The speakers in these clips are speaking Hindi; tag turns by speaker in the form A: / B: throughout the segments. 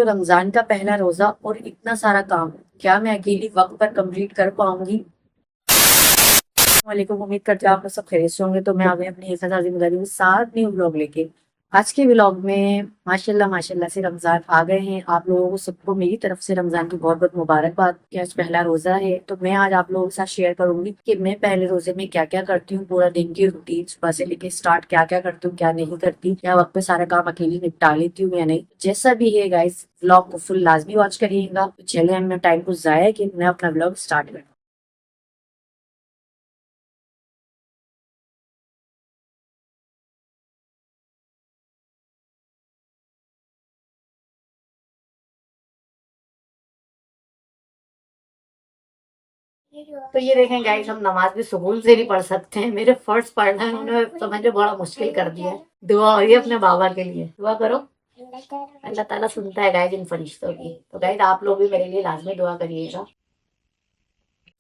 A: रमजान का पहला रोजा और इतना सारा काम, क्या मैं अकेली वक्त पर कंप्लीट कर पाऊंगी? वालेकुम, उम्मीद करते हैं आप लोग सब खैरियत से होंगे। तो मैं आ गई अपनी एक हजार जिम्मेदारी के साथ न्यू व्लॉग लेके। आज के व्लॉग में माशाल्लाह माशाल्लाह से रमजान आ गए हैं। आप लोगों को सबको मेरी तरफ से रमजान की बहुत बहुत मुबारकबाद कि आज पहला रोजा है। तो मैं आज आप लोगों के साथ शेयर करूंगी कि मैं पहले रोजे में क्या क्या करती हूँ, पूरा दिन की रूटीन सुबह से लेके स्टार्ट, क्या क्या करती हूँ क्या नहीं करती, क्या वक्त पे सारा काम अकेली निपटा लेती हूँ या नहीं। जैसा भी है गाइस, व्लॉग को फुल लाजमी वॉच करिएगा। तो चले हम टाइम को जाया कि मैं अपना व्लॉग स्टार्ट करूँ। तो ये देखें गाइस, हम नमाज भी सुकून से नहीं पढ़ सकते हैं। मेरे फर्स्ट पढ़ना है, उन्होंने समझ बड़ा मुश्किल कर दिया है। दुआ हो रही है अपने बाबा के लिए, दुआ करो। अल्लाह ताला सुनता है गाइस इन फरिश्तों की। तो गाइस आप लोग भी मेरे लिए लाजमी दुआ करिएगा।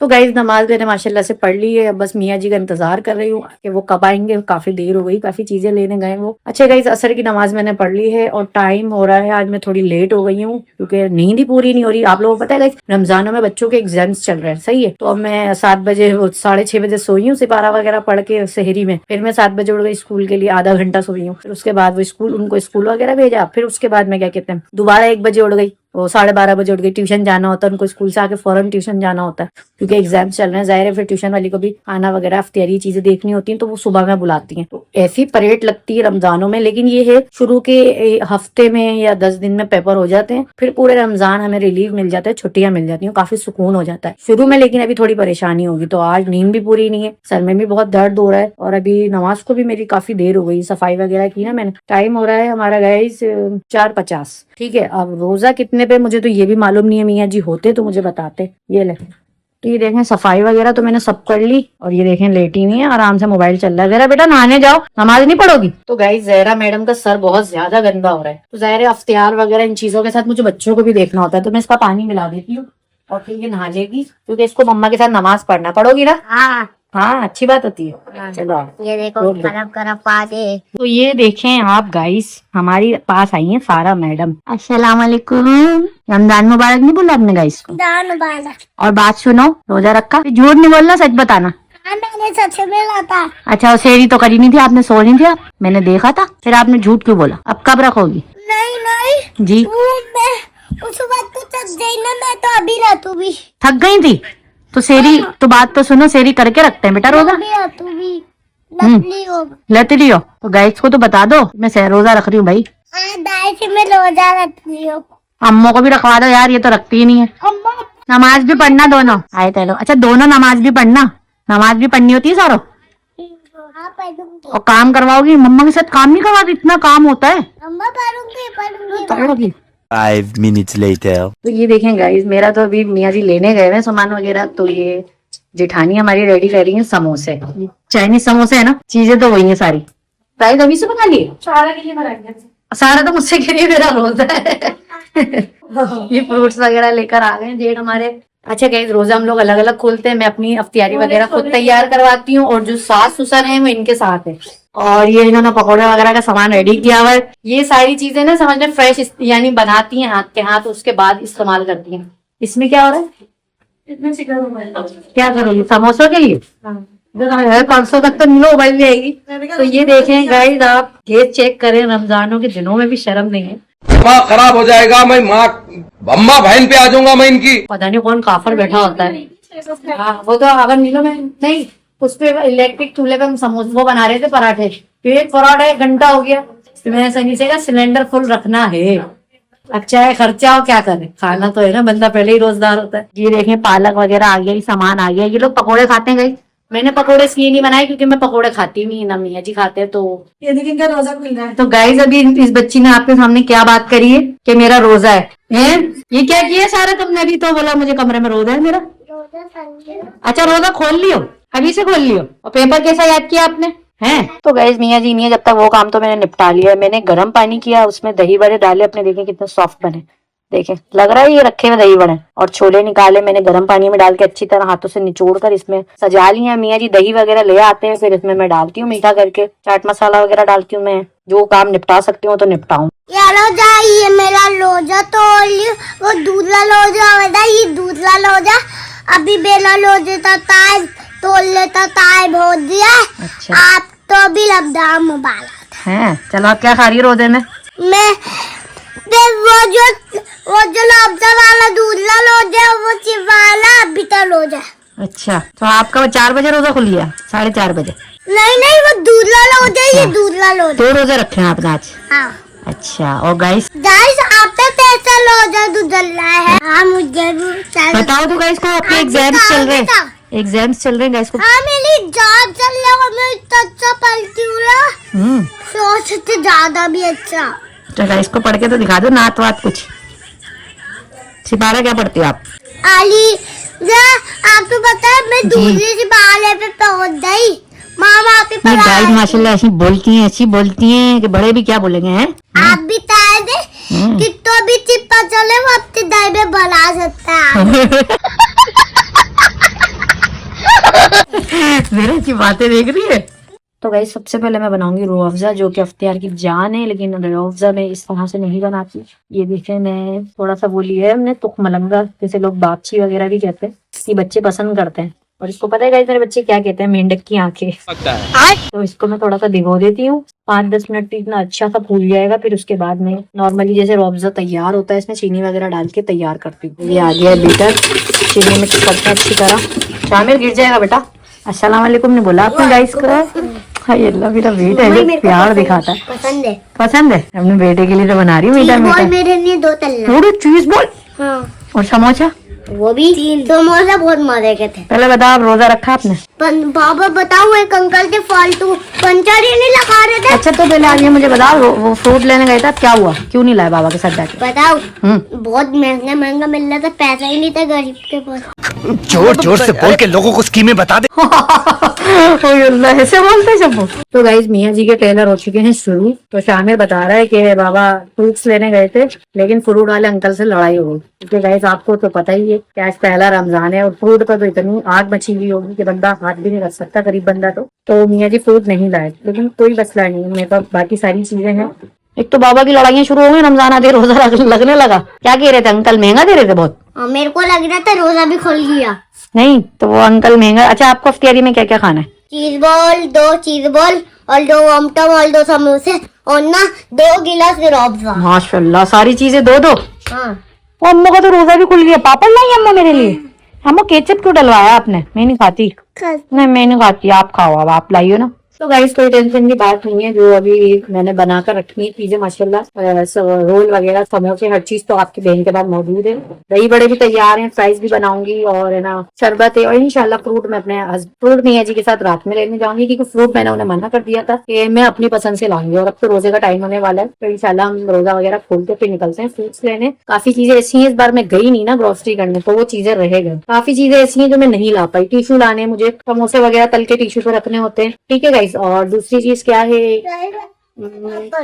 A: तो गाइज नमाज मैंने माशाल्लाह से पढ़ ली है। बस मियाँ जी का इंतजार कर रही हूँ कि वो कब आएंगे। काफी देर हो गई, काफी चीजें लेने गए वो। अच्छा गाइज, असर की नमाज मैंने पढ़ ली है और टाइम हो रहा है, आज मैं थोड़ी लेट हो गई हूँ क्योंकि नींद ही पूरी नहीं हो रही। आप लोगों को पता है गाइज, रमजानों में बच्चों के एग्जाम्स चल रहे हैं, सही है। तो अब मैं 7 बजे 6:30 बजे सोई हूँ सिपारा वगैरह पढ़ के सहरी में। फिर मैं 7 बजे उठ गई स्कूल के लिए, आधा घंटा सोई हूँ। फिर उसके बाद वो स्कूल, उनको स्कूल वगैरह भेजा। फिर उसके बाद मैं क्या कहते हैं दोबारा 1 बजे उठ गई, वो 12:30 बजे उठ गई। ट्यूशन जाना होता है उनको, स्कूल से आके फौरन ट्यूशन जाना होता है क्योंकि एग्जाम चल रहे हैं। जाहिर है फिर ट्यूशन वाली को भी खाना वगैरह अफ्तारी चीजें देखनी होती हैं, तो वो सुबह में बुलाती हैं। तो ऐसी परेड लगती है रमजानों में। लेकिन ये है शुरू के हफ्ते में या 10 दिन में पेपर हो जाते हैं, फिर पूरे रमजान हमें रिलीफ मिल जाता है, छुट्टियां मिल जाती हैं, काफी सुकून हो जाता है शुरू में। लेकिन अभी थोड़ी परेशानी होगी। तो आज नींद भी पूरी नहीं है, सर में भी बहुत दर्द हो रहा है और अभी नमाज को भी मेरी काफी देर हो गई। सफाई वगैरह की ना मैंने। टाइम हो रहा है हमारा गाइस 4:50। ठीक है, अब रोजा कितने पे मुझे तो ये भी मालूम नहीं है। मियाँ जी होते तो मुझे बताते। ये ले, तो ये देखें सफाई वगैरह तो मैंने सब कर ली और ये देखें लेटी हुई है, आराम से मोबाइल चल रहा है। जहरा बेटा नहाने जाओ, नमाज नहीं पढ़ोगी? तो गाइस जहरा मैडम का सर बहुत ज्यादा गंदा हो रहा है। तो जाहिर है अफ्तार वगैरह इन चीजों के साथ मुझे बच्चों को भी देखना होता है। तो मैं इसका पानी मिला देती हूँ और फिर ये नहा लेगी क्योंकि इसको मम्मा के साथ नमाज पढ़ना। पढ़ोगी ना? हाँ हाँ, अच्छी बात होती है। चलो
B: ये देखो, गरम गरम पानी।
A: तो ये देखें आप गाइस, हमारी पास आई है सारा मैडम। अस्सलाम वालेकुम, रमजान मुबारक नहीं बोला आपने गाइस को? और बात सुनो, रोजा रखा? झूठ नहीं बोलना, सच बताना।
B: मैंने सच में था।
A: अच्छा, वो सेरी तो करी नहीं थी आपने, सो नहीं थी आप, मैंने देखा था। फिर आपने झूठ क्यों बोला? अब कब रखोगी?
B: नहीं नहीं
A: जी,
B: मैं उस वक्त तो थक गई ना, मैं तो अभी रातू भी
A: थक गई थी तो सेरी, तो बात तो सुनो, सेरी करके रखते हैं बेटा रोजा।
B: अभी रातू भी लतली हो।
A: लेती लियो तो गाइस को तो बता दो मैं रोजा रख रही हूँ भाई।
B: दाई से मैं रोजा रखती हूँ।
A: अम्मों को भी रखवा दो यार, ये तो रखती ही नहीं है।
B: अम्मा
A: नमाज भी पढ़ना दोनों आए तेलो। अच्छा दोनों नमाज भी पढ़ना, नमाज भी पढ़नी होती है सारो।
B: हाँ पढ़ूंगी।
A: और काम करवाओगी? मम्मा के साथ काम नहीं करवाती, इतना काम होता है।
B: अम्मा पढ़ूंगी पढ़ूंगी।
A: पढ़ोगी?
C: 5 minutes later.
A: तो ये देखें गाइस, मेरा तो अभी मियाँ जी लेने गए हैं सामान वगैरह। तो ये जेठानी हमारी रेडी कर रही है समोसे, चाइनीज समोसे है ना, चीजें तो वही है सारी। गाइस अभी से बना लिए? सारा के लिए बनाएंगे। सारा तो मुझसे के लिए, मेरा रोजा है। ये फ्रूट्स वगैरह लेकर आ गए जेठ हमारे। अच्छा गाइस, रोजा हम लोग अलग अलग खोलते हैं। मैं अपनी अफ्तारी वगैरह खुद तैयार करवाती हूँ और जो सास ससुर है वो इनके साथ है। और ये इन्होंने पकौड़े वगैरह का सामान रेडी किया हुआ है। ये सारी चीजें ना समझ में फ्रेश यानी बनाती हैं हाथ के हाथ, उसके बाद इस्तेमाल करती हैं। इसमें क्या हो रहा है? क्या करोगी समोसों के लिए? 500 तक तो नीलो उबाल जाएगी। तो ये देखें गाइस, आप गेज चेक करें, रमजानों के दिनों में भी शर्म नहीं है।
D: माँ खराब हो जाएगा, मैं माँ अम्मा बहन पे आ जाऊंगा मैं इनकी।
A: पता नहीं कौन काफर बैठा होता है। हाँ वो तो अगर नीलो में नहीं, उस पे इलेक्ट्रिक चूल्हे पे हम समोसे वो बना रहे थे, पराठे। फिर एक पराठा 1 घंटा हो गया। तो मैंने सनी से कहा सिलेंडर फुल रखना है, अब चाहे खर्चा हो क्या करे, खाना तो है ना, बंदा पहले ही रोजगार होता है। ये देखें पालक वगैरह आ गया, ये सामान आ गया। ये लोग पकोड़े खाते हैं गाइस। मैंने पकोड़े इसलिए नहीं बनाए क्योंकि मैं पकोड़े खाती नहीं, ना मियाँ जी खाते हैं। तो ये देखिए इनका रोजा खुल रहा है। तो गाइस अभी इस बच्ची ने आपके सामने क्या बात करी है कि मेरा रोजा है। ये क्या किया सारा तुमने? अभी तो बोला मुझे कमरे में रोजा है मेरा। अच्छा रोजा खोल लियो, अभी से खोल लियो। और पेपर कैसा याद किया आपने? हैं तो गाइस मियाँ जी नहीं है जब तक, वो काम तो मैंने निपटा लिया है। मैंने गर्म पानी किया, उसमें दही बड़े डाले अपने, देखें कितने सॉफ्ट बने। देखें लग रहा है ये रखे हुए दही बड़े। और छोले निकाले मैंने गर्म पानी में डाल के अच्छी तरह हाथों से निचोड़ कर इसमें सजा लिया। मियाँ जी दही वगैरह ले आते हैं, फिर इसमें मैं डालती हूँ मीठा करके, चाट मसाला वगैरह डालती हूँ। मैं जो काम निपटा सकती हूँ तो निपटाऊं।
B: यारो जा, ये मेरा लोजा तोड़ लियो। वो दूसरा लोजा होता, ये दूसरा लोजा। अभी बेला लोजे ताय तोड़ लेता, ताय भोज दिया।
A: अच्छा
B: आप तो भी लबदा मुबारक
A: है। चलो आप क्या खा रही हो रोजे में?
B: मैं वो जो लबदा वाला दूसरा लोजा, वो चिवाला अभी तो लोजा।
A: अच्छा तो आपका 4 बजे रोजा खुल गया? 4:30 बजे?
B: नहीं, वो दूसरा लोजा, ये दूसरा लोजा।
A: 2 रोजे रखे हैं आपने आज?
B: हाँ
A: अच्छा। और गाइस
B: आप पे कैसा लोजा तू जल रहा है? हाँ मुझे भी
A: बताओ तो गाइस को, आपके एग्जाम्स चल रहे हैं? एग्जाम्स चल रहे हैं गाइस को?
B: हाँ मेरी जॉब चल रहा है, मैं इतना अच्छा पढ़ती हूँ, सोच से ज्यादा भी अच्छा।
A: तो गाइस को पढ़ के तो दिखा दो, नात वात कुछ। सिपारा क्या पढ़ती हो आप?
B: आली आपको पता है, मैं दूसरे सिपारे पे पहुंच गई। मामा पे
A: नहीं गाइस माशाल्लाह ऐसी बोलती हैं कि बड़े भी क्या बोलेंगे हैं।
B: आप भी ताए दे कि तो भी चिप्पा चले, वो अपने दाई में बना सकता है।
A: मेरे की बातें देख रही है। तो गाइस सबसे पहले मैं बनाऊंगी रूह अफ़ज़ा, जो कि अख्तियार की जान है, लेकिन रूह अफ़ज़ा में इस तरह से नहीं बनाती। ये देखें, मैं थोड़ा सा वो लिया है हमने तुख मलंगा, जैसे लोग बापची वगैरह भी कहते हैं, ये बच्चे पसंद करते हैं। और इसको पता है गाइस मेरे बच्चे क्या कहते हैं? मेंढक की आंखें। तो इसको मैं थोड़ा सा भिगो देती हूँ 5-10 मिनट, इतना अच्छा सा फूल जाएगा। फिर उसके बाद में नॉर्मली जैसे रूह अफ़ज़ा तैयार होता है, इसमें चीनी वगैरह डाल के तैयार करती हूँ। ये आ गया बीटर, चीनी मिक्स करते हैं अच्छी तरह। शामिर गिर जाएगा बेटा। अस्सलाम वालेकुम ने बोला आपने गाइस को। हाय अल्लाह, मेरा बेटा है जो प्यार दिखाता है। पसंद है अपने बेटे के लिए तो बना रही हूँ मीठा मीठा।
B: मेरे लिए 2 तल्ला।
A: थोड़ी चीज बॉल
B: हाँ।
A: और समोसा,
B: वो भी 3 समोसा बहुत मजे के थे।
A: पहले बताओ आप रोजा रखा आपने?
B: बाबा बताओ, एक अंकल के फालतू पंचर ही नहीं लगा रहे थे।
A: अच्छा तो पहले आगे मुझे बताओ, वो फ्रूट लेने गए था, क्या हुआ? क्यों नहीं लाया बाबा के साथ जाके?
B: बताओ, बहुत महंगा मिल रहा था, पैसा ही नहीं था गरीब के पास।
C: जोर जोर से बोल के लोगों को स्कीमें बता दे।
A: ऐसे बोलते सब। तो गाइस मियाँ जी के टेलर हो चुके हैं शुरू। तो शामिर बता रहा है कि बाबा फ्रूट्स लेने गए थे, लेकिन फ्रूट वाले अंकल से लड़ाई हो गई। क्योंकि गाइस आपको तो पता ही है कि आज पहला रमजान है और फ्रूट पर तो इतनी आग मची हुई होगी कि बंदा हाथ भी नहीं रख सकता, गरीब बंदा। तो मियाँ जी फ्रूट नहीं लाए, लेकिन कोई मसला नहीं है, मेरे पास बाकी सारी चीजें हैं। एक तो बाबा की लड़ाइयाँ शुरू हो गई, रमजान आते रोजा लगने लगा। क्या कह रहे थे अंकल? महंगा दे रहे थे बहुत?
B: मेरे को लग रहा था रोजा भी खुल गया।
A: नहीं तो वो अंकल महंगा। अच्छा आपको इफ्तियारी में क्या क्या खाना है?
B: चीज बॉल, 2 चीज बॉल और 2 ऑमटम और 2 समोसे और ना 2 गिलास रूह अफ़ज़ा।
A: माशाल्लाह सारी चीजें 2-2।
B: हाँ।
A: वो अम्मा का तो रोजा भी खुल गया। पापड़ लाई अम्मा मेरे लिए? अम्मा केचप क्यों डलवाया आपने? मैं नहीं खाती। नहीं मैं नहीं खाती, आप खाओ, अब आप लाइयो ना। तो गाइस कोई टेंशन की बात नहीं है, जो अभी मैंने बनाकर रखी है चीजें माशाल्लाह, रोल वगैरह समोसे हर चीज तो आपकी बहन के पास मौजूद है। दही बड़े भी तैयार हैं, फ्राइज भी बनाऊंगी और है ना शरबत है। और इंशाल्लाह फ्रूट मैं अपने फ्रूट मियाँ जी के साथ रात में लेने जाऊंगी, क्योंकि फ्रूट मैंने उन्हें मना कर दिया था कि मैं अपनी पसंद से लाऊंगी। और अब तो रोजे का टाइम होने वाला है, तो इंशाल्लाह हम रोजा वगैरह खोल के फिर निकलते हैं फ्रूट्स लेने। काफी चीजें ऐसी हैं, इस बार मैं गई नहीं ना ग्रोसरी करने, तो वो चीजें रह गई। काफी चीजें ऐसी हैं जो मैं नहीं ला पाई। टिश्यू लाने, मुझे समोसे वगैरह तल के टिश्यू पे रखने होते हैं, ठीक है गाइस। और दूसरी चीज क्या है,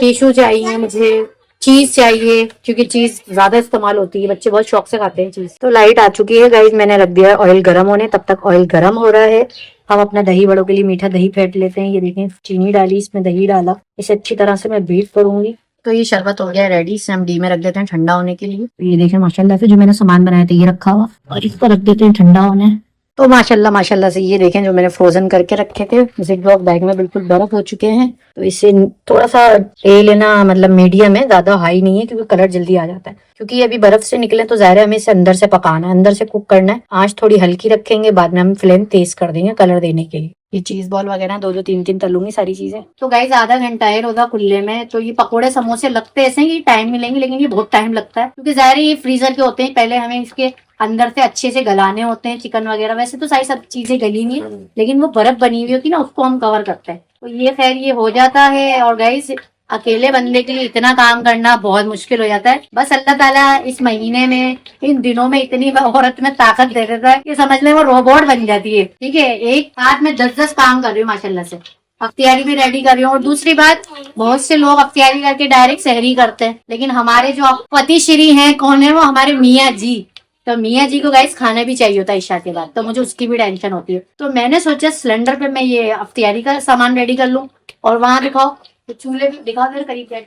A: टिश्यू चाहिए मुझे, चीज चाहिए, क्योंकि चीज ज्यादा इस्तेमाल होती है, बच्चे बहुत शौक से खाते हैं चीज। तो लाइट आ चुकी है गाइस, मैंने रख दिया है ऑयल गर्म होने। तब तक ऑयल गर्म हो रहा है, हम अपना दही बड़ों के लिए मीठा दही फेंट लेते हैं। ये देखें चीनी डाली, इसमें दही डाला, इसे अच्छी तरह से मैं बीट करूंगी। तो ये शरबत हो गया रेडी, इसे हम डी में रख देते हैं ठंडा होने के लिए। तो ये देखें माशाल्लाह से जो मैंने सामान बनाया था ये रखा हुआ, और इसको रख देते हैं ठंडा होने। तो माशाल्लाह से ये देखें जो मैंने फ्रोजन करके रखे थे जिप-लॉक बैग में बिल्कुल बर्फ हो चुके हैं। तो इसे थोड़ा सा लेना, मतलब मीडियम है, ज्यादा हाई नहीं है, क्योंकि कलर जल्दी आ जाता है। क्योंकि ये अभी बर्फ से निकले तो ज़ाहिर है हमें इसे अंदर से पकाना है, अंदर से कुक करना है। आंच थोड़ी हल्की रखेंगे, बाद में हम फ्लेम तेज कर देंगे कलर देने के लिए। ये चीज बॉल वगैरह 2-2 3-3 तलूंगी सारी चीजें। तो गाइस आधा घंटा है रोजा खुलने में। तो ये पकोड़े समोसे लगते ऐसे ही टाइम मिलेंगे, लेकिन ये बहुत टाइम लगता है, क्योंकि ज़ाहिर है ये फ्रीजर के होते हैं। पहले हमें इसके अंदर से अच्छे से गलाने होते हैं चिकन वगैरह। वैसे तो सारी सब चीजें गली नहीं है, लेकिन वो बर्फ बनी हुई होती है ना, उसको हम कवर करते हैं। तो ये खैर ये हो जाता है। और गाइस अकेले बंदे के लिए इतना काम करना बहुत मुश्किल हो जाता है। बस अल्लाह ताला इस महीने में, इन दिनों में इतनी औरत में ताकत दे देता है कि समझ ले वो रोबोट बन जाती है। ठीक है, एक हाथ में 10-10 काम कर रही हूँ माशाल्लाह से। अफ्तियारी भी रेडी कर रही हूँ। और दूसरी बात, बहुत से लोग अफ्तियारी करके डायरेक्ट सहरी करते हैं, लेकिन हमारे जो पति श्री हैं कौन है वो, हमारे मियाँ जी। तो मियाँ जी को गाइस खाना भी चाहिए होता है इशा के बाद, तो मुझे उसकी भी टेंशन होती है। तो मैंने सोचा सिलेंडर पे मैं ये अफ्तियारी का सामान रेडी कर लूँ। और वहां दिखाओ तो चूल्हे भी दिखाओ, मेरे करीब बैठ।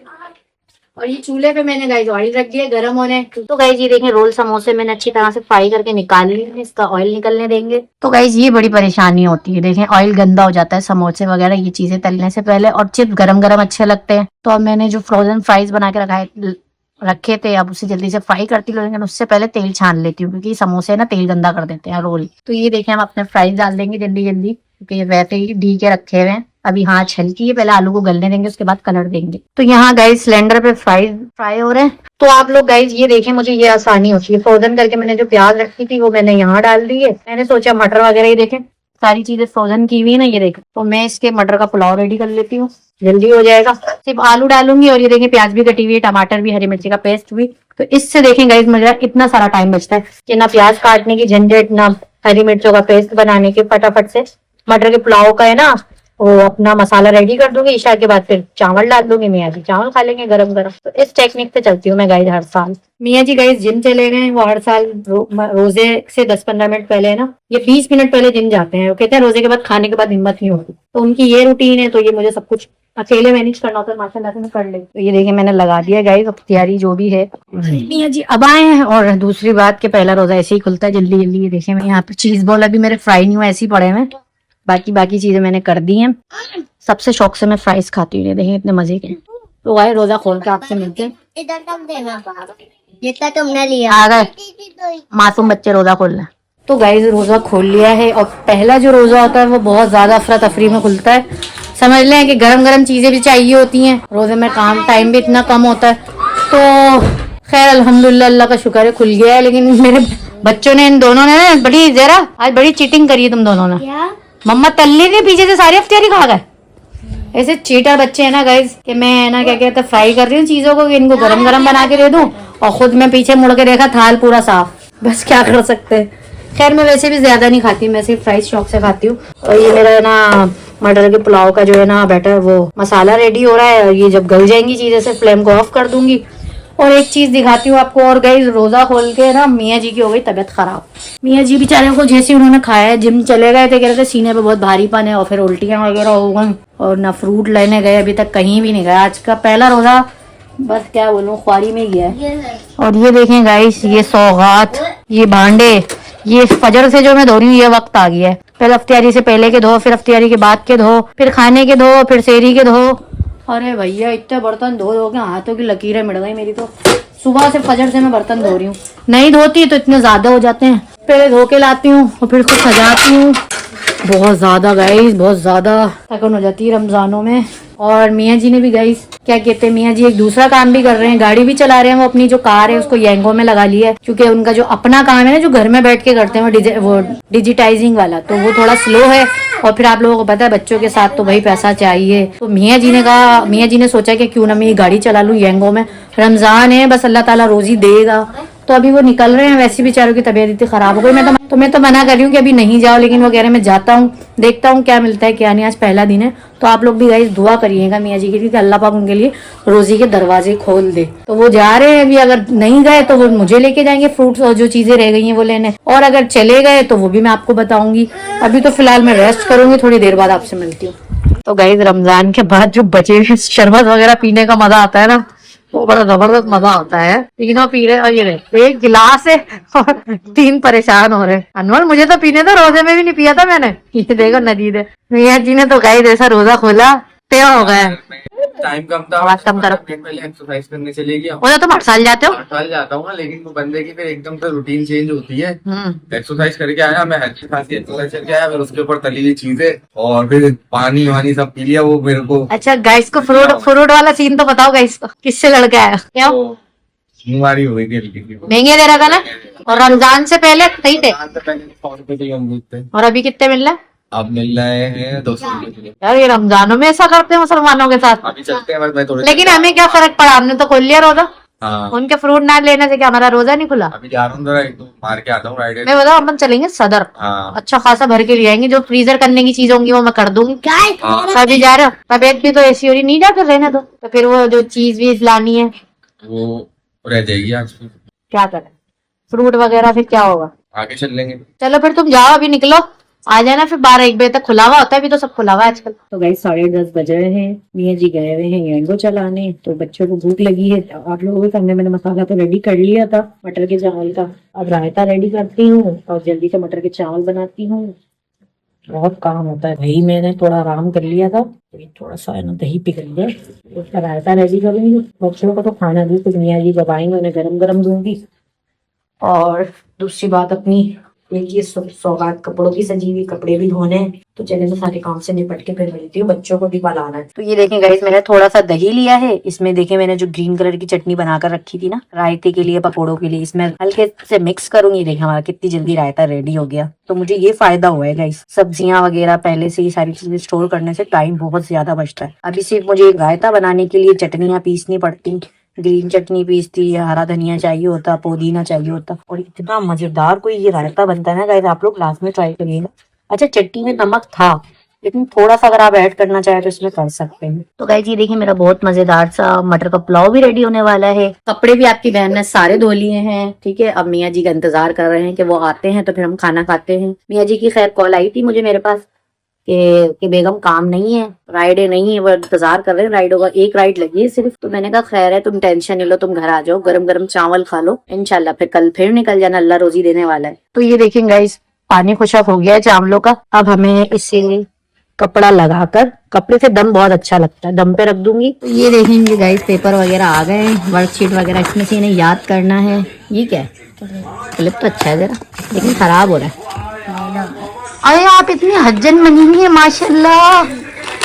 A: और ये चूल्हे पे मैंने गाइस ऑयल रख दिया गर्म होने। तो गाइस ये देखें रोल समोसे मैंने अच्छी तरह से फ्राई करके निकाल लिए, इसका ऑयल निकलने देंगे। तो गाइस ये बड़ी परेशानी होती है, देखें ऑयल गंदा हो जाता है समोसे वगैरह ये चीजें तलने से पहले, और चिप्स गरम गरम अच्छे लगते हैं। तो अब मैंने जो फ्रोजन फ्राइज बना के रखे थे अब उसे जल्दी से फ्राई करती हूँ, लेकिन उससे पहले तेल छान लेती हूँ क्योंकि समोसे ना तेल गंदा कर देते हैं रोल। तो ये देखें हम अपने फ्राइज डाल देंगे जल्दी जल्दी क्योंकि ये वैसे ही ढी के रखे हुए हैं। अभी हाँ छलकी है, पहले आलू को गलने देंगे उसके बाद कलर देंगे। तो यहाँ गाइस सिलेंडर पे फ्राई हो रहे हैं। तो आप लोग गाइस ये देखें, मुझे ये आसानी होती है, फ्रोजन करके मैंने जो प्याज रखी थी वो मैंने यहाँ डाल दी है। मैंने सोचा मटर वगैरह ही देखें सारी चीजें फ्रोजन की हुई है ना, ये देखें। तो मैं इसके मटर का पुलाव रेडी कर लेती हूँ, जल्दी हो जाएगा। सिर्फ आलू डालूंगी और ये देखें प्याज भी कटी हुई है, टमाटर भी, हरी मिर्ची का पेस्ट भी। तो इससे देखें गाइस मुझे इतना सारा टाइम बचता है कि ना प्याज काटने की झंझट, ना हरी मिर्चों का पेस्ट बनाने के, फटाफट से मटर के पुलाव का है ना वो अपना मसाला रेडी कर दूंगी। ईशा के बाद फिर चावल डाल दूंगी, मियाँ जी चावल खा लेंगे गरम गरम। तो इस टेक्निक से चलती हूँ मैं गाइस हर साल। मियाँ जी गाइस जिम चले गए, वो हर साल रोजे से 10-15 मिनट पहले ना ये 20 मिनट पहले जिम जाते हैं। वो कहते हैं रोजे के बाद खाने के बाद हिम्मत नहीं होती, तो उनकी ये रूटीन है। तो ये मुझे सब कुछ अकेले मैनेज करना होता है, माशाल्लाह से मैं कर लेती। तो ये देखिए मैंने लगा दिया गाइस, अब तैयारी जो भी है। मियाँ जी अब आए हैं। और दूसरी बात के पहला रोजा ऐसे ही खुलता है जल्दी जल्दी। ये देखिए मैं यहाँ पे चीज बॉल अभी मेरे फ्राई नहीं हुआ, ऐसे ही पड़े हैं, बाकी चीजें मैंने कर दी हैं। सबसे शौक से मैं फ्राइज खाती हूँ, देखें इतने मजे के। तो आए रोजा खोल के आपसे मिलते हैं।
B: इधर कम देना जितना तुमने लिया।
A: आ गए मासूम बच्चे रोजा खोल लें। तो गाइस रोजा खोल लिया है और पहला जो रोजा होता है वो बहुत ज्यादा अफरा तफरी में खुलता है। समझ लें कि गरम गरम चीजें भी चाहिए होती हैं, रोजे में काम टाइम भी इतना कम होता है। तो खैर अल्हम्दुलिल्लाह अल्लाह का शुक्र है खुल गया है। लेकिन मेरे बच्चों ने, इन दोनों ने बड़ी जरा आज बड़ी चीटिंग करी है तुम दोनों ने। मम्मा तल्ली के पीछे से सारी अफ्तारी खा गए। ऐसे चीटर बच्चे हैं ना गाइस कि मैं ना क्या कहते फ्राई कर रही हूँ चीजों को कि इनको गरम गरम बना के दे दूं और खुद मैं पीछे मुड़ के देखा थाल पूरा साफ। बस क्या कर सकते हैं। खैर मैं वैसे भी ज्यादा नहीं खाती, मैं सिर्फ फ्राइज शौक से खाती हूँ। और ये मेरा ना मटर के पुलाव का जो है ना बैटर वो मसाला रेडी हो रहा है। और ये जब गल जाएंगी चीजें से फ्लेम को ऑफ कर दूंगी। और एक चीज दिखाती हूँ आपको और गाइस, रोजा खोल के ना मियाँ जी की हो गई तबीयत खराब। मियाँ जी बेचारे को जैसे उन्होंने खाया है, जिम चले गए थे, कह रहे थे सीने पे बहुत भारीपन है और फिर उल्टियां वगैरह हो गई। और ना फ्रूट लेने गए, अभी तक कहीं भी नहीं गए। आज का पहला रोजा बस क्या बोलूं ख्वारी में गया है। और ये देखें गाइस, ये सौगात, ये भांडे, ये फजर से जो मैं धो रही हूँ ये वक्त आ गया है। पहले अफ्तारी से पहले के धो, फिर अफ्तारी के बाद के धो, फिर खाने के धो, फिर सेहरी के धो। अरे भैया इतने बर्तन धो धो के हाथों की लकीरें मिट गई मेरी। तो सुबह से फजर से मैं बर्तन धो रही हूँ, नहीं धोती तो इतने ज्यादा हो जाते हैं। पहले धो के लाती हूँ और फिर उसको सजाती हूँ। बहुत ज्यादा गाइस, बहुत ज्यादा थकन हो जाती है रमजानों में। और मियाँ जी ने भी गाइस क्या कहते हैं, मियाँ जी एक दूसरा काम भी कर रहे हैं, गाड़ी भी चला रहे हैं। वो अपनी जो कार है उसको येंगो में लगा लिया है क्योंकि उनका जो अपना काम है ना जो घर में बैठ के करते हैं वो डिजिटाइजिंग वाला, तो वो थोड़ा स्लो है। और फिर आप लोगों को पता है बच्चों के साथ तो भाई पैसा चाहिए। तो मियाँ जी ने कहा, मियाँ जी ने सोचा कि क्यों ना मैं ये गाड़ी चला लूँ येंगो में, रमजान है बस अल्लाह ताला रोजी देगा। तो अभी वो निकल रहे हैं, वैसे बेचारों की तबीयत इतनी खराब हो गई। मैं तो मना कर रही हूँ कि अभी नहीं जाओ, लेकिन वो कह रहे हैं मैं जाता हूँ, देखता हूँ क्या मिलता है क्या नहीं। आज पहला दिन है तो आप लोग भी गाइस दुआ करिएगा मियाँ जी के लिए कि अल्लाह पाक उनके लिए रोजी के दरवाजे खोल दे। तो वो जा रहे हैं अभी, अगर नहीं गए तो वो मुझे लेके जाएंगे फ्रूट्स और जो चीजें रह गई हैं वो लेने, और अगर चले गए तो वो भी मैं आपको बताऊंगी। अभी तो फिलहाल मैं रेस्ट करूंगी, थोड़ी देर बाद आपसे मिलती हूँ। तो गाइस रमजान के बाद जो बचे हुए शरबत वगैरह पीने का मजा आता है ना, वो बड़ा जबरदस्त मजा होता है। तीनों पी रहे और ये रहे, एक गिलास है और 3 परेशान हो रहे। अनवर मुझे तो पीने तो रोजे में भी नहीं पिया था मैंने। ये देखो नदीद है। मियाँ जी ने तो गाइस ऐसा रोजा खोला तय हो गया।
D: टाइम कम था,
A: आवाज कम करो।
D: पहले एक्सरसाइज करने चले गया।
A: वो तुम हर साल जाते हो?
D: हड़ताल जाता हूँ ना, लेकिन वो बंदे की फिर एकदम से रूटीन चेंज होती है। एक्सरसाइज करके आया मैं, हल्की खासी एक्सरसाइज करके आया, फिर उसके ऊपर तली हुई चीजें और फिर पानी वानी सब पी लिया। वो मेरे को
A: अच्छा गाइस को फ्रूट वाला सीन तो बताओ गाइस को, किससे लड़का आया क्या?
D: बीमारी हो गई थी हल्की सी।
A: महंगे दे रहा था ना, और रमजान से पहले सही थे।
D: 100 रुपए के अमरूद थे,
A: और अभी कितने मिल रहा है?
D: अब मिल रहे हैं 200 रुपए।
A: यार ये रमजानों में ऐसा करते हैं मुसलमानों के साथ।
D: अभी चलते हैं, बस मैं थोड़े।
A: लेकिन हमें क्या फर्क पड़ा, हमने तो खोल लिया रोजा।
D: हाँ,
A: उनके फ्रूट ना लेने से क्या हमारा रोजा नहीं खुला?
D: अभी जा रहा हूँ जरा एक दो मार के आता हूँ राइड।
A: मैं बताऊँ अपन चलेंगे सदर,
D: हाँ
A: अच्छा खासा भर के ले आएंगे, जो फ्रीजर करने की चीज होंगी वो मैं कर दूंगी।
D: हाँ।
A: अभी जा रहे हो, तबियत भी तो ऐसी हो रही, नहीं जाकर रहने दो। तो फिर वो जो चीज वीज लानी है
D: वो रह जाएगी आज,
A: क्या करें, फ्रूट वगैरह फिर क्या होगा?
D: आगे चल लेंगे।
A: चलो फिर तुम जाओ, अभी निकलो, आ जाना फिर 12-1 बजे तक खुला हुआ होता है, अभी तो सब खुला हुआ है आजकल। तो गाइस 10:30 बज रहे हैं, मियाँ जी गए हुए हैं येंगो चलाने, तो बच्चों को भूख लगी है। आप लोगों के सामने मैंने मसाला तो रेडी कर लिया था मटर के चावल का, अब रायता रेडी करती हूँ और जल्दी से मटर के चावल बनाती हूँ। बहुत काम होता है भाई, मैंने थोड़ा आराम कर लिया था, तो थोड़ा सा है ना दही पिघल गया, उसका रायता रेडी करूंगी। बच्चों को तो खाना दूँ, तो मियाँ जी जब आएंगे उन्हें गरम गरम दूंगी। और दूसरी बात, अपनी एक ये सौगात कपड़ों की सजी हुई, कपड़े भी धोने हैं, तो चले तो सारे काम से निपट के फिर मिलती हूँ, बच्चों को भी पलाना है। तो ये देखें गाइस, मैंने थोड़ा सा दही लिया है, इसमें देखें मैंने जो ग्रीन कलर की चटनी बनाकर रखी थी ना रायते के लिए, पकौड़ों के लिए, इसमें हल्के से मिक्स करूंगी। देखें हमारा कितनी जल्दी रायता रेडी हो गया। तो मुझे ये फायदा हुआ है गाइस, सब्जियां वगैरह पहले से ही सारी चीजें स्टोर करने से टाइम बहुत ज्यादा बचता है। अभी सिर्फ मुझे रायता बनाने के लिए चटनियां पीसनी पड़ती, ग्रीन चटनी पीसती, हरा धनिया चाहिए होता, पुदीना चाहिए होता, और इतना मजेदार कोई ये रायता बनता है ना गाइस, आप लोग लास्ट में ट्राई करिएगा। अच्छा चटनी में नमक था, लेकिन थोड़ा सा अगर आप ऐड करना चाहे तो इसमें कर सकते हैं। तो गाइस ये देखिए मेरा बहुत मजेदार सा मटर का पुलाव भी रेडी होने वाला है। कपड़े भी आपकी बहन ने सारे धो लिए हैं, ठीक है। अब मियाँ जी का इंतजार कर रहे हैं कि वो आते हैं तो फिर हम खाना खाते हैं। मियाँ जी की खैर कॉल आई थी मुझे मेरे पास कि बेगम काम नहीं है, राइड नहीं है, वो इंतजार कर रहे हैं राइडों का, एक राइड लगी है सिर्फ। तो मैंने कहा खैर है, तुम टेंशन नहीं लो, तुम घर आ जाओ, गरम गरम चावल खा लो, इंशाल्लाह फिर कल फिर निकल जाना, अल्लाह रोजी देने वाला है। तो ये देखें गाइस, पानी खुशक हो गया है चावलों का। अब हमें इससे कपड़ा लगाकर, कपड़े से दम बहुत अच्छा लगता है, दम पे रख दूंगी। तो ये देखेंगे गाइस, पेपर वगैरह आ गए, वर्कशीट वगैरह, इसमें से इन्हें याद करना है। ये क्या है, क्लिप तो अच्छा है जरा, लेकिन खराब हो रहा है। अरे आप इतनी हज्जन बनी हुई है माशाल्लाह।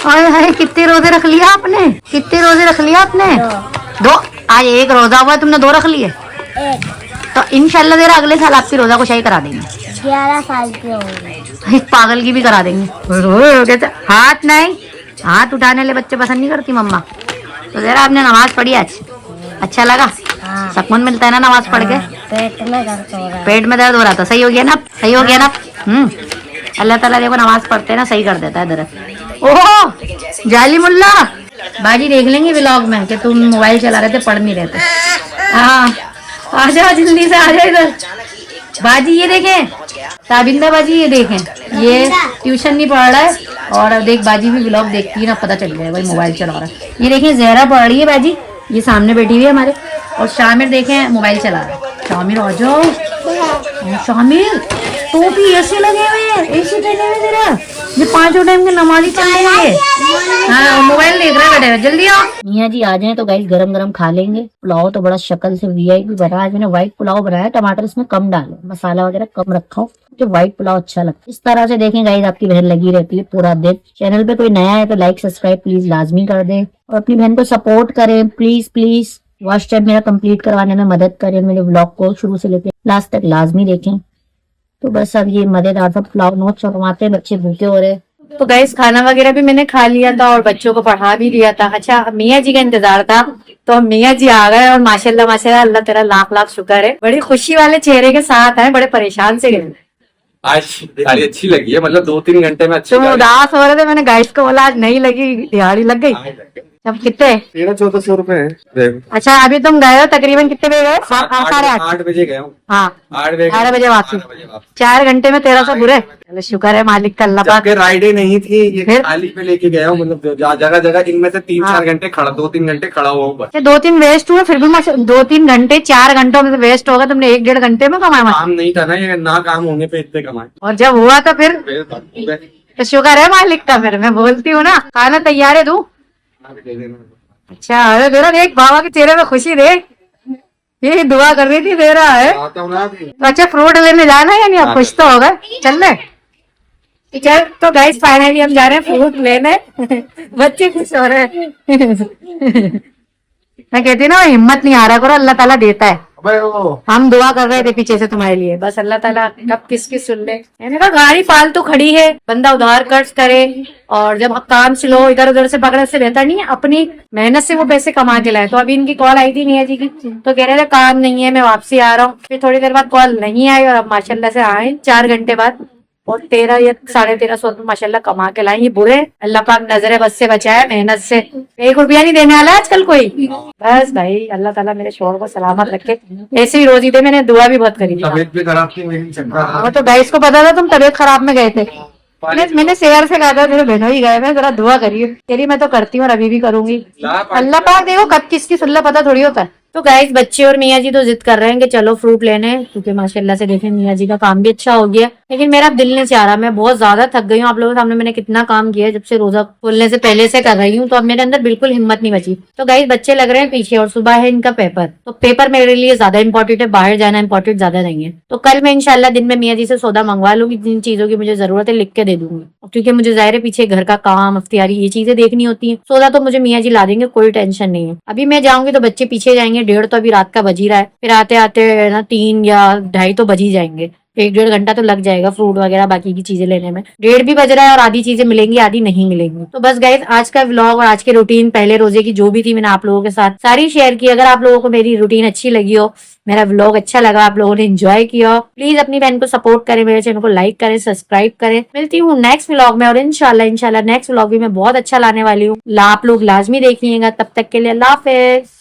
A: अरे हाय, कितने रोजे रख लिया आपने, कितने रोजे रख लिया आपने? दो। आज एक रोजा हुआ है, तुमने 2 रख लिए? तो इंशाल्लाह जरा अगले साल आपकी रोजा को शाही करा देंगे।
B: 11 साल के हो गए।
A: इस पागल की भी करा देंगे। हाथ नहीं, हाथ उठाने ले बच्चे पसंद नहीं करती मम्मा। तो जरा आपने नमाज पढ़ी आज, अच्छा लगा? सुकून मिलता है ना नमाज पढ़ के?
B: पेट में दर्द हो रहा है।
A: पेट में दर्द हो रहा था, सही हो गया ना? सही हो गया ना? अल्लाह ताला देखो नमाज पढ़ते हैं ना, सही कर देता है दर्द। ओहो जाली मुल्ला, बाजी देख लेंगे व्लॉग में कि तुम मोबाइल चला रहे थे, पढ़ नहीं रहे थे। हाँ आ जाओ जल्दी से, आ जाओ इधर बाजी। ये देखें ताबिंदा बाजी, ये देखें, ये ट्यूशन नहीं पढ़ रहा है, और देख बाजी भी व्लॉग देखती है ना, पता चल गया भाई मोबाइल चला रहा है। ये देखें जहरा पढ़ रही है बाजी, ये सामने बैठी हुई है हमारे, और शामिर देखें मोबाइल चला रहा है। शामिर आ जाओ, शामिर टोपी ऐसे लगे हुए हैं, ऐसे पहने हुए जरा, ये 5 टाइम के नमाजी चल रहे हैं। हाँ मोबाइल देख रहे हैं, बैठे जल्दी आओ। मियाँ जी आ जाएं तो गाइस गरम गरम खा लेंगे। पुलाव तो बड़ा शक्ल से वीआईपी बना, आज मैंने व्हाइट पुलाव बनाया, टमाटर इसमें कम डाले, मसाला वगैरह कम रखा हूँ, जो व्हाइट पुलाव अच्छा लगता है। इस तरह से देखें गाइस, आपकी बहन लगी रहती है पूरा दिन। चैनल पे कोई नया है तो लाइक सब्सक्राइब प्लीज लाजमी कर दे, और अपनी बहन को सपोर्ट करें प्लीज प्लीज। वॉच टाइम मेरा कंप्लीट करवाने में मदद करें, मेरे व्लॉग को शुरू से लेकर लास्ट तक लाजमी देखें। तो बस अब ये मजेदार सा पुलाव नोट चढ़वाते, बच्चे भूखे हो रहे। तो गाइस खाना वगैरह भी मैंने खा लिया था और बच्चों को पढ़ा भी दिया था। अच्छा मियाँ जी का इंतजार था, तो मियाँ जी आ गए, और माशाल्लाह माशाल्लाह अल्लाह तेरा लाख लाख शुक्र है, बड़ी खुशी वाले चेहरे के साथ है, बड़े परेशान से गए।
D: आज दिहाड़ी अच्छी लगी है, मतलब 2-3 घंटे में अच्छी।
A: तुम उदास हो रहे थे, मैंने गाइस को बोला आज नहीं लगी, दिहाड़ी लग गई। अब कितने?
D: 1300-1400 रुपए।
A: अच्छा अभी तुम गए हो तकरीबन कितने बजे गए? 8:30
D: बजे गए हूँ।
A: हाँ
D: 8
A: बजे वापसी। 4 घंटे में 1300 बुरे। चलो शुक्र है मालिक का, अल्लाह पाक।
D: राइडे नहीं थी, ये
A: फिर?
D: खाली पे लेके गया हूँ, मतलब जगह जगह इनमें से 3-4 घंटे खड़ा, 2-3 घंटे खड़ा हुआ हूँ।
A: 2-3 वेस्ट हुए, फिर भी 2-3 घंटे, 4 घंटों में वेस्ट होगा, तुमने 1-1.5 घंटे में कमाया।
D: काम नहीं था ना ये, ना काम होने पे इतने कमाए,
A: और जब हुआ तो फिर तो शुक्र है मालिक का। फिर मैं बोलती हूँ ना, खाना तैयार है तू। अच्छा अरे तेरा देख बाबा के चेहरे में खुशी देख, ये दुआ कर रही थी, दे रहा है। तो अच्छा फ्रूट लेने जाना है या नहीं? अब खुश तो होगा, चल रहे। चल तो गाइस फाइनली हम जा रहे हैं फ्रूट लेने। बच्चे खुश हो रहे हैं। मैं कहती ना हिम्मत नहीं आ रहा करो, अल्लाह ताला देता है। हम दुआ कर रहे थे पीछे से तुम्हारे लिए, बस अल्लाह ताला कब किसकी सुन ले। मैंने कहा गाड़ी फालतू खड़ी है, बंदा उधार कर्ज करे, और जब काम स्लो इधर उधर से पकड़ने से बेहतर नहीं है अपनी मेहनत से वो पैसे कमा के लाए। तो अभी इनकी कॉल आई थी मियाँ जी की, तो कह रहे थे काम नहीं है, मैं वापसी आ रहा हूँ। फिर थोड़ी देर बाद कॉल नहीं आई, और अब माशाल्लाह से आए 4 घंटे बाद, और 13 या 1350 रुपये माशाल्लाह कमा के लाए। ये बुरे अल्लाह पाक नजरे बस से बचाए, मेहनत से 1 रुपया नहीं देने वाला आजकल कोई। बस भाई अल्लाह ताला मेरे शोहर को सलामत रखे, ऐसे ही रोजी दे। मैंने दुआ भी बहुत करी थी।
D: तबीयत भी खराब थी मेरी,
A: वो तो गाइस को पता था तुम तबीयत खराब में गए थे। मैंने शेयर से कहा था मेरे बहनों ही गए मैं जरा दुआ करिए तेरी मैं तो करती हूँ और अभी भी करूंगी। अल्लाह पाक देखो कब किसकी सुल्ला पता थोड़ी होता है। तो गाइस बच्चे और मियाँ जी तो जिद कर रहे हैं कि चलो फ्रूट लेने, क्योंकि माशाल्लाह से देखें मियाँ जी का काम भी अच्छा हो गया, लेकिन मेरा दिल नहीं चाह रहा। मैं बहुत ज्यादा थक गई हूँ। आप लोगों के सामने मैंने कितना काम किया है जब से रोजा खोलने से पहले से कर रही हूँ, तो अब मेरे अंदर बिल्कुल हिम्मत नहीं बची। तो गाइस बच्चे लग रहे हैं पीछे और सुबह है इनका पेपर, तो पेपर मेरे लिए ज्यादा इंपॉर्टेंट है, बाहर जाना इंपॉर्टेंट ज्यादा नहीं है। तो कल मैं इंशाल्लाह दिन में मियाँ जी से सौदा मंगवा लूंगी, जिन चीजों की मुझे जरूरत है लिख के दे दूंगी, क्योंकि मुझे जाहिर है पीछे घर का काम अफ्तियारी ये चीजें देखनी होती है। सौदा तो मुझे मियाँ जी ला देंगे, कोई टेंशन नहीं है। अभी मैं जाऊंगी तो बच्चे पीछे जाएंगे, 1:30 तो अभी रात का बज ही रहा है, फिर आते आते ना 3 या 2:30 तो बज ही जाएंगे। 1-1.5 घंटा तो लग जाएगा फ्रूट वगैरह बाकी की चीजें लेने में। 1:30 भी बज रहा है और आधी चीजें मिलेंगी आधी नहीं मिलेंगी। तो बस गाइस आज का व्लॉग और आज की रूटीन पहले रोजे की जो भी थी मैंने आप लोगों के साथ सारी शेयर की। अगर आप लोगों को मेरी रूटीन अच्छी लगी हो, मेरा व्लॉग अच्छा लगा, आप लोगों ने एंजॉय किया, प्लीज अपनी बहन को सपोर्ट करें, मेरे चैनल को लाइक करें, सब्सक्राइब करें। मिलती हूँ नेक्स्ट व्लॉग में और इंशाल्लाह नेक्स्ट व्लॉग भी मैं बहुत अच्छा लाने वाली हूँ। आप लोग लाजमी देखिएगा। तब तक के लिए अल्लाह हाफिज।